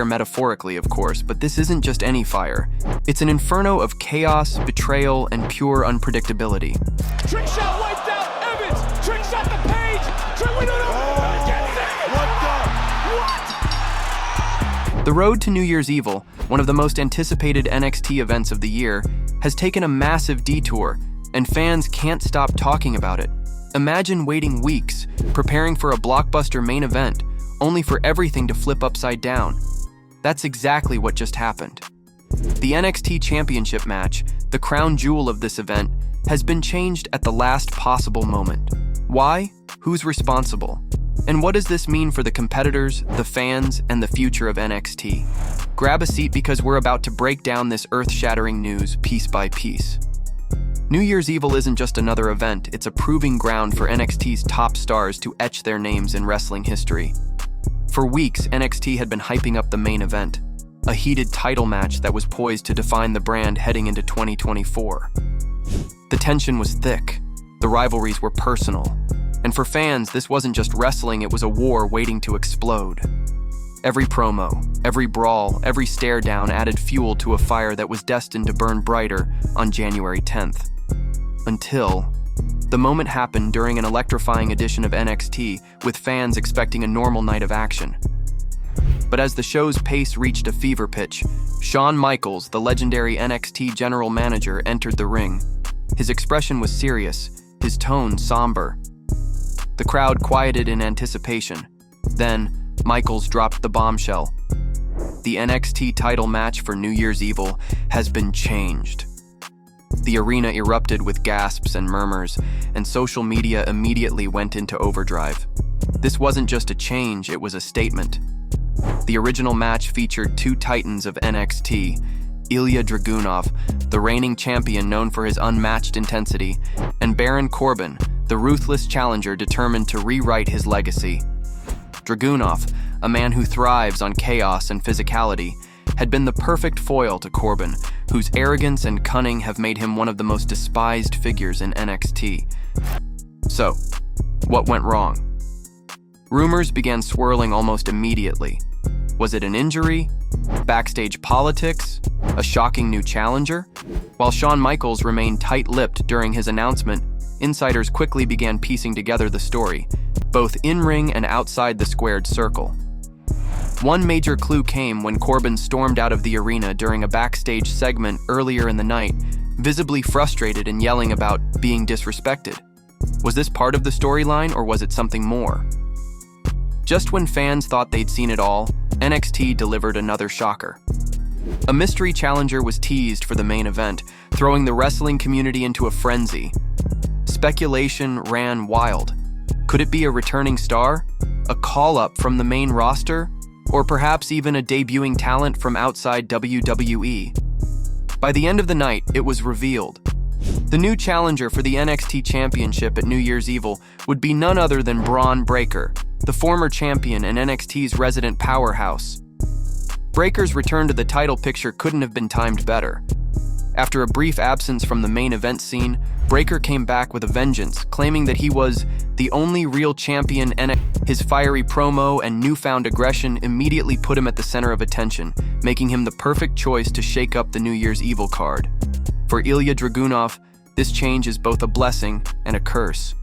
Metaphorically, of course, but this isn't just any fire. It's an inferno of chaos, betrayal, and pure unpredictability. Trick shot wiped out Evans! Trick shot the Page! We don't know! The road to New Year's Evil, one of the most anticipated NXT events of the year, has taken a massive detour, and fans can't stop talking about it. Imagine waiting weeks, preparing for a blockbuster main event, only for everything to flip upside down. That's exactly what just happened. The NXT Championship match, the crown jewel of this event, has been changed at the last possible moment. Why? Who's responsible? And what does this mean for the competitors, the fans, and the future of NXT? Grab a seat because we're about to break down this earth-shattering news piece by piece. New Year's Evil isn't just another event, it's a proving ground for NXT's top stars to etch their names in wrestling history. For weeks, NXT had been hyping up the main event, a heated title match that was poised to define the brand heading into 2024. The tension was thick, the rivalries were personal, and for fans, this wasn't just wrestling, it was a war waiting to explode. Every promo, every brawl, every stare down added fuel to a fire that was destined to burn brighter on January 10th. Until the moment happened during an electrifying edition of NXT, with fans expecting a normal night of action. But as the show's pace reached a fever pitch, Shawn Michaels, the legendary NXT general manager, entered the ring. His expression was serious, his tone somber. The crowd quieted in anticipation. Then, Michaels dropped the bombshell. The NXT title match for New Year's Evil has been changed. The arena erupted with gasps and murmurs, and social media immediately went into overdrive. This wasn't just a change, it was a statement. The original match featured two titans of NXT, Ilya Dragunov, the reigning champion known for his unmatched intensity, and Baron Corbin, the ruthless challenger determined to rewrite his legacy. Dragunov, a man who thrives on chaos and physicality, had been the perfect foil to Corbin, whose arrogance and cunning have made him one of the most despised figures in NXT. So, what went wrong? Rumors began swirling almost immediately. Was it an injury? Backstage politics? A shocking new challenger? While Shawn Michaels remained tight-lipped during his announcement, insiders quickly began piecing together the story, both in-ring and outside the squared circle. One major clue came when Corbin stormed out of the arena during a backstage segment earlier in the night, visibly frustrated and yelling about being disrespected. Was this part of the storyline, or was it something more? Just when fans thought they'd seen it all, NXT delivered another shocker. A mystery challenger was teased for the main event, throwing the wrestling community into a frenzy. Speculation ran wild. Could it be a returning star? A call-up from the main roster? Or perhaps even a debuting talent from outside WWE? By the end of the night, it was revealed. The new challenger for the NXT Championship at New Year's Evil would be none other than Bron Breakker, the former champion and NXT's resident powerhouse. Breakker's return to the title picture couldn't have been timed better. After a brief absence from the main event scene, Breakker came back with a vengeance, claiming that he was the only real champion, and his fiery promo and newfound aggression immediately put him at the center of attention, making him the perfect choice to shake up the New Year's Evil card. For Ilya Dragunov, this change is both a blessing and a curse.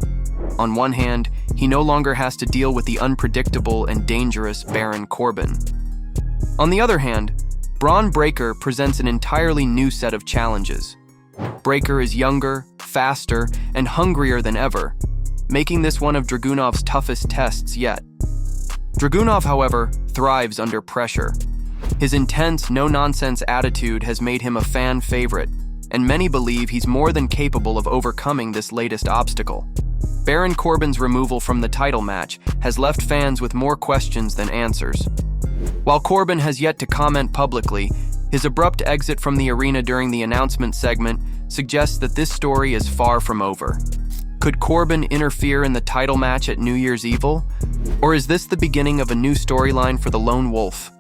On one hand, he no longer has to deal with the unpredictable and dangerous Baron Corbin. On the other hand, Bron Breakker presents an entirely new set of challenges. Breakker is younger, faster, and hungrier than ever, making this one of Dragunov's toughest tests yet. Dragunov, however, thrives under pressure. His intense, no-nonsense attitude has made him a fan favorite, and many believe he's more than capable of overcoming this latest obstacle. Baron Corbin's removal from the title match has left fans with more questions than answers. While Corbin has yet to comment publicly, his abrupt exit from the arena during the announcement segment suggests that this story is far from over. Could Corbin interfere in the title match at New Year's Evil? Or is this the beginning of a new storyline for the Lone Wolf?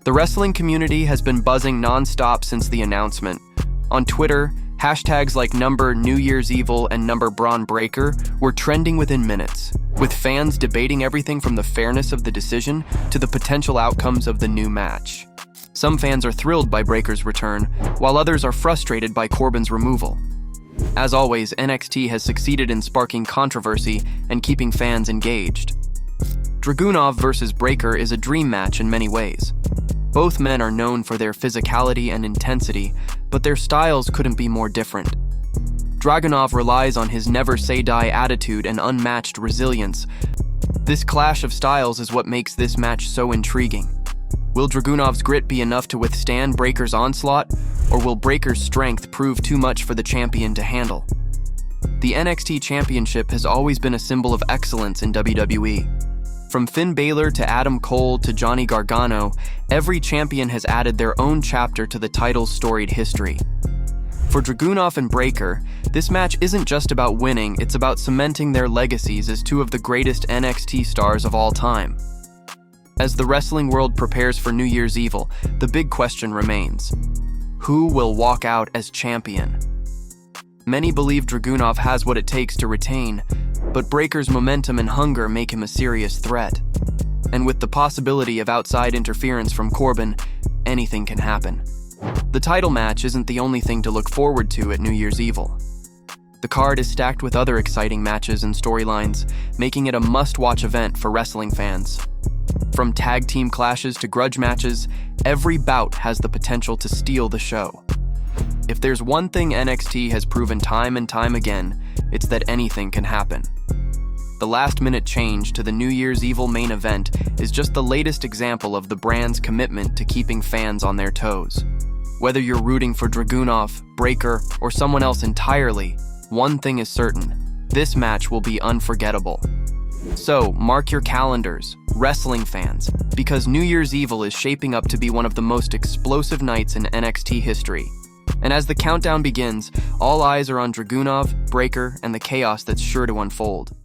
The wrestling community has been buzzing non-stop since the announcement. On Twitter, hashtags like #New Year's Evil and #Bron Breakker were trending within minutes. with fans debating everything from the fairness of the decision to the potential outcomes of the new match. Some fans are thrilled by Breakker's return, while others are frustrated by Corbin's removal. As always, NXT has succeeded in sparking controversy and keeping fans engaged. Dragunov versus Breakker is a dream match in many ways. Both men are known for their physicality and intensity, but their styles couldn't be more different. Dragunov relies on his never-say-die attitude and unmatched resilience. This clash of styles is what makes this match so intriguing. Will Dragunov's grit be enough to withstand Breakker's onslaught, or will Breakker's strength prove too much for the champion to handle? The NXT Championship has always been a symbol of excellence in WWE. From Finn Balor to Adam Cole to Johnny Gargano, every champion has added their own chapter to the title's storied history. For Dragunov and Breakker, this match isn't just about winning, it's about cementing their legacies as two of the greatest NXT stars of all time. As the wrestling world prepares for New Year's Evil, the big question remains: who will walk out as champion? Many believe Dragunov has what it takes to retain, but Breakker's momentum and hunger make him a serious threat. And with the possibility of outside interference from Corbin, anything can happen. The title match isn't the only thing to look forward to at New Year's Evil. The card is stacked with other exciting matches and storylines, making it a must-watch event for wrestling fans. From tag team clashes to grudge matches, every bout has the potential to steal the show. If there's one thing NXT has proven time and time again, it's that anything can happen. The last-minute change to the New Year's Evil main event is just the latest example of the brand's commitment to keeping fans on their toes. Whether you're rooting for Dragunov, Breakker, or someone else entirely, one thing is certain: this match will be unforgettable. So, mark your calendars, wrestling fans, because New Year's Evil is shaping up to be one of the most explosive nights in NXT history. And as the countdown begins, all eyes are on Dragunov, Breakker, and the chaos that's sure to unfold.